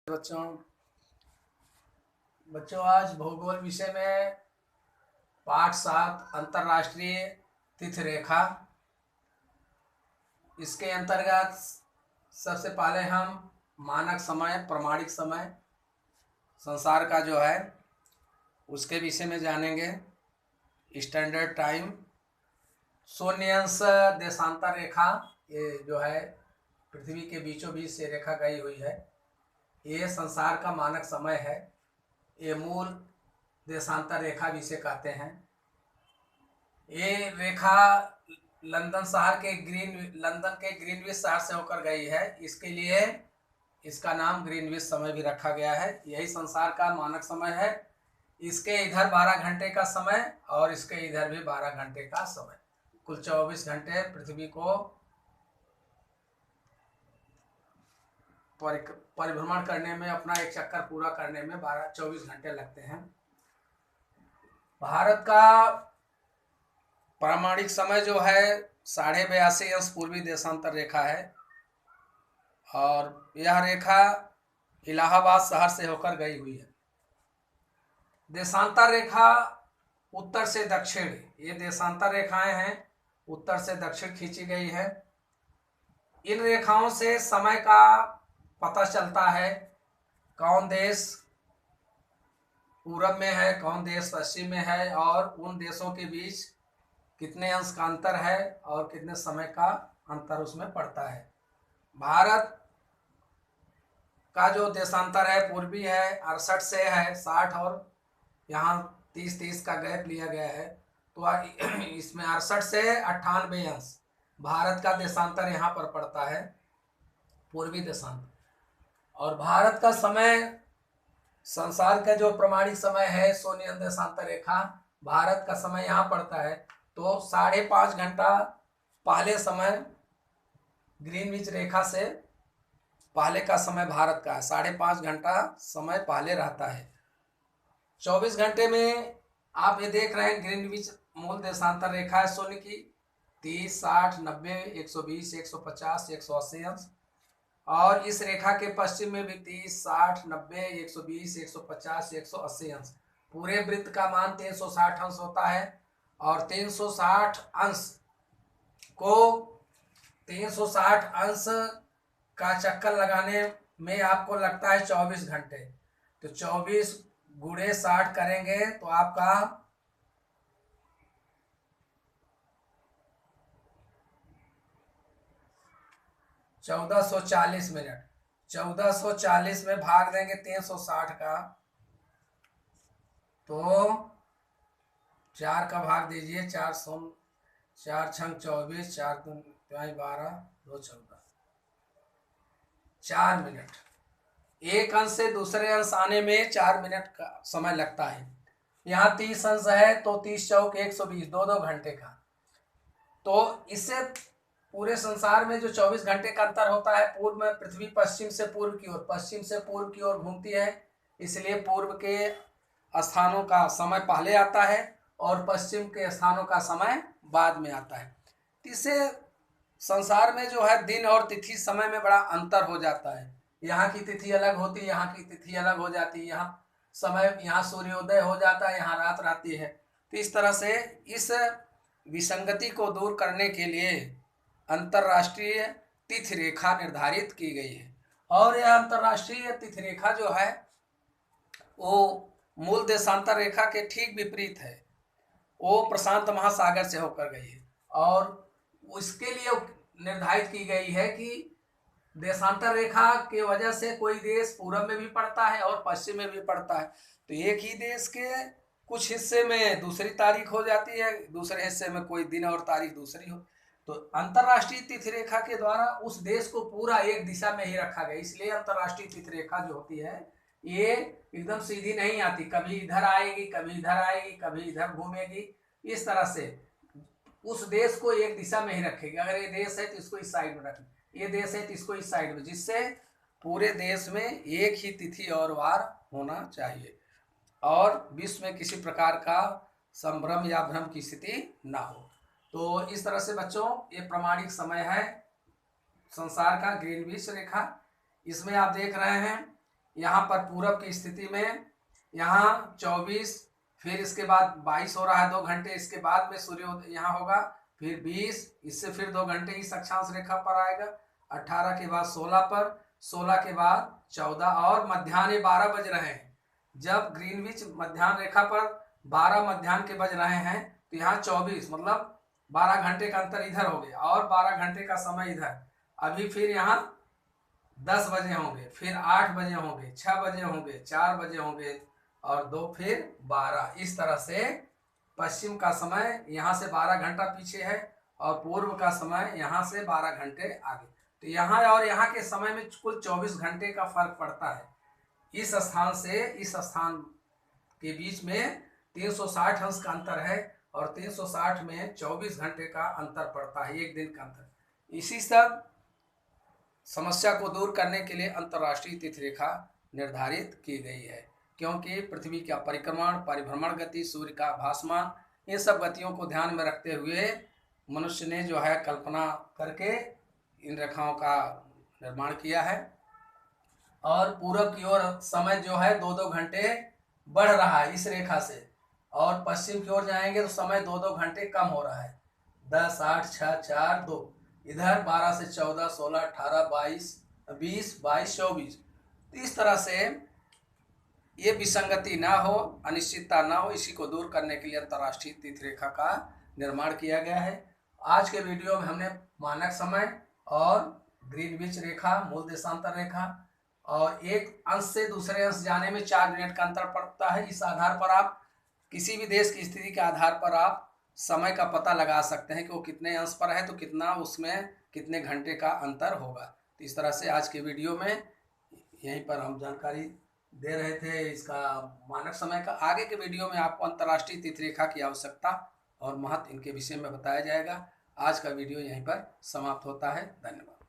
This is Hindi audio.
बच्चों बच्चों आज भूगोल विषय में पाठ 7 अंतर्राष्ट्रीय तिथि रेखा। इसके अंतर्गत सबसे पहले हम मानक समय, प्रमाणिक समय, संसार का जो है उसके विषय में जानेंगे। स्टैंडर्ड टाइम, शून्यांश देशांतर रेखा, ये जो है पृथ्वी के बीचों बीच से रेखा गई हुई है, ये संसार का मानक समय है। ये मूल देशांतर रेखा भी इसे कहते हैं। ये रेखा लंदन के ग्रीनविच शहर से होकर गई है, इसके लिए इसका नाम ग्रीनविच समय भी रखा गया है। यही संसार का मानक समय है। इसके इधर 12 घंटे का समय और इसके इधर भी 12 घंटे का समय, कुल 24 घंटे पृथ्वी को परिभ्रमण करने में, अपना एक चक्कर पूरा करने में 24 घंटे लगते हैं। भारत का प्रामाणिक समय जो है 82.5 पूर्वी देशांतर रेखा है और यह रेखा इलाहाबाद शहर से होकर गई हुई है। देशांतर रेखा उत्तर से दक्षिण, ये देशांतर रेखाएं हैं, उत्तर से दक्षिण खींची गई है। इन रेखाओं से समय का पता चलता है, कौन देश पूरब में है, कौन देश पश्चिम में है और उन देशों के बीच कितने अंश का अंतर है और कितने समय का अंतर उसमें पड़ता है। भारत का जो देशांतर है पूर्वी है 68 से है 60 और यहाँ 30 का गैप लिया गया है, तो इसमें 68 से 98 अंश भारत का देशांतर यहाँ पर पड़ता है, पूर्वी देशांतर। और भारत का समय, संसार का जो प्रमाणिक समय है शून्य देशांतर रेखा, भारत का समय यहाँ पड़ता है, तो 5.5 घंटा पहले समय ग्रीनविच रेखा से पहले का समय भारत का है, 5.5 घंटा समय पहले रहता है। 24 घंटे में आप ये देख रहे हैं ग्रीनविच मूल देशांतर रेखा है शून्य की 30, 60, 90, 120, 150, 180 अंश, और इस रेखा के पश्चिम में भी 30, 60, 90, 120, 150, 180 अंश। पूरे वृत्त का मान 360 अंश होता है और 360 अंश का चक्कर लगाने में आपको लगता है 24 घंटे। तो 24 गुणे 60 करेंगे तो आपका 1440 मिनट। 1440 में भाग देंगे 360 का, तो 4 का भाग दीजिए, 4 छंग 24, 4 दूनी 12, 2 14, 4 मिनट। एक अंश से दूसरे अंश आने में 4 मिनट का समय लगता है। यहाँ 30 अंश है तो 30 चौक 120, 2 घंटे का। तो इससे पूरे संसार में जो 24 घंटे का अंतर होता है, पूर्व में पृथ्वी पश्चिम से पूर्व की ओर घूमती है, इसलिए पूर्व के स्थानों का समय पहले आता है और पश्चिम के स्थानों का समय बाद में आता है। इससे संसार में जो है दिन और तिथि समय में बड़ा अंतर हो जाता है। यहाँ की तिथि अलग होती है, यहाँ की तिथि अलग हो जाती है, यहाँ समय, यहाँ सूर्योदय हो जाता है, यहाँ रात रहती है। तो इस तरह से इस विसंगति को दूर करने के लिए अंतर्राष्ट्रीय तिथि रेखा निर्धारित की गई है। और यह अंतर्राष्ट्रीय तिथि रेखा जो है वो मूल देशांतर रेखा के ठीक विपरीत है, वो प्रशांत महासागर से होकर गई है और उसके लिए निर्धारित की गई है कि देशांतर रेखा की वजह से कोई देश पूरब में भी पड़ता है और पश्चिम में भी पड़ता है, तो एक ही देश के कुछ हिस्से में दूसरी तारीख हो जाती है, दूसरे हिस्से में कोई दिन और तारीख दूसरी हो। तो अंतर्राष्ट्रीय तिथि रेखा के द्वारा उस देश को पूरा एक दिशा में ही रखा गया, इसलिए अंतर्राष्ट्रीय तिथि रेखा जो होती है ये एकदम सीधी नहीं आती, कभी इधर आएगी, कभी इधर आएगी, कभी इधर घूमेगी। इस तरह से उस देश को एक दिशा में ही रखेगी। अगर ये देश है तो इसको इस साइड में रखें, ये देश है तो इसको इस साइड में, जिससे पूरे देश में एक ही तिथि और वार होना चाहिए और विश्व में किसी प्रकार का संभ्रम या भ्रम की स्थिति ना हो। तो इस तरह से बच्चों ये प्रमाणिक समय है संसार का ग्रीनविच रेखा। इसमें आप देख रहे हैं यहाँ पर पूरब की स्थिति में यहाँ 24, फिर इसके बाद 22 हो रहा है 2 घंटे, इसके बाद में सूर्योदय यहाँ होगा, फिर 20, इससे फिर 2 घंटे इस अक्षांश रेखा पर आएगा, 18 के बाद 16 पर, 16 के बाद 14 और मध्याह्न 12 बज रहे हैं। जब ग्रीनविच मध्याह्न रेखा पर 12 मध्याह्न के बज रहे हैं तो यहाँ 24 मतलब 12 घंटे का अंतर इधर हो गया और 12 घंटे का समय इधर। अभी फिर यहाँ 10 बजे होंगे, फिर 8 बजे होंगे, 6 बजे होंगे, 4 बजे होंगे और 2 फिर 12। इस तरह से पश्चिम का समय यहाँ से 12 घंटा पीछे है और पूर्व का समय यहाँ से 12 घंटे आगे। तो यहाँ और यहाँ के समय में कुल 24 घंटे का फर्क पड़ता है। इस स्थान से इस स्थान के बीच में 360 अंश का अंतर है और 360 में 24 घंटे का अंतर पड़ता है, एक दिन का अंतर। इसी सब समस्या को दूर करने के लिए अंतर्राष्ट्रीय तिथि रेखा निर्धारित की गई है, क्योंकि पृथ्वी का परिक्रमण, परिभ्रमण गति, सूर्य का भासमान, इन सब गतियों को ध्यान में रखते हुए मनुष्य ने जो है कल्पना करके इन रेखाओं का निर्माण किया है। और पूरब की ओर समय जो है 2-2 घंटे बढ़ रहा है इस रेखा से, और पश्चिम की ओर जाएंगे तो समय 2-2 घंटे कम हो रहा है। 10, 8, 6, 4, 2, इधर 12 से 14, 16, 18, 22, 20, 22, 24। तो इस तरह से ये विसंगति ना हो, अनिश्चितता ना हो, इसी को दूर करने के लिए अंतर्राष्ट्रीय तिथि रेखा का निर्माण किया गया है। आज के वीडियो में हमने मानक समय और ग्रीनविच रेखा, मूल देशांतर रेखा और एक अंश से दूसरे अंश जाने में 4 मिनट का अंतर पड़ता है, इस आधार पर आप किसी भी देश की स्थिति के आधार पर आप समय का पता लगा सकते हैं कि वो कितने अंश पर है तो कितना उसमें कितने घंटे का अंतर होगा। तो इस तरह से आज के वीडियो में यहीं पर हम जानकारी दे रहे थे इसका मानक समय का। आगे के वीडियो में आपको अंतर्राष्ट्रीय तिथि रेखा की आवश्यकता और महत्व इनके विषय में बताया जाएगा। आज का वीडियो यहीं पर समाप्त होता है। धन्यवाद।